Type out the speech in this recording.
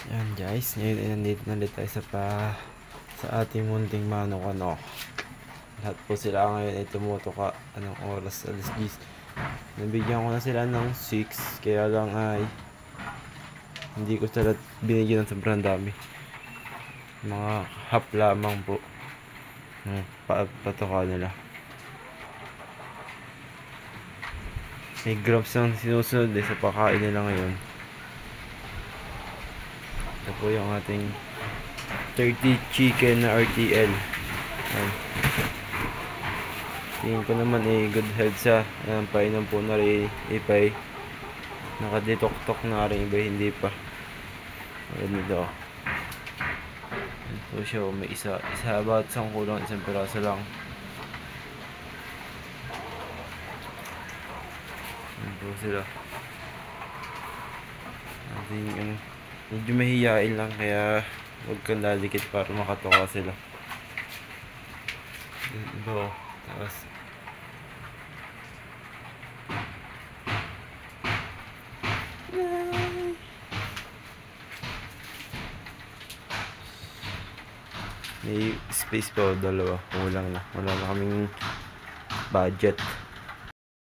Yan guys, ngayon ay nandito na ulit tayo sa ating munting manok Lahat po sila ngayon ay tumutuka. Anong oras? Alas 10. Nabigyan ko na sila ng 6, kaya lang ay hindi ko sila binigyan ng sobrang dami. Mga half lamang po patuka nila. May grams ang sinusunod sa pakain nila ngayon. Ito po yung ating 30 chicken na RTL. Ayan. Tingin ko naman good health siya. Ayan, painom po na rin ipay. Nakaditok-tok na rin, iba hindi pa. Ayan nito. Ayan po siya, may isa about isang kulang, isang piraso lang. Ayan po sila. Ating medyo mahihain lang, kaya huwag kang lalikit para makatoka sila. Ito, tapos may space pa, dalawa, kulang na, wala na kaming budget.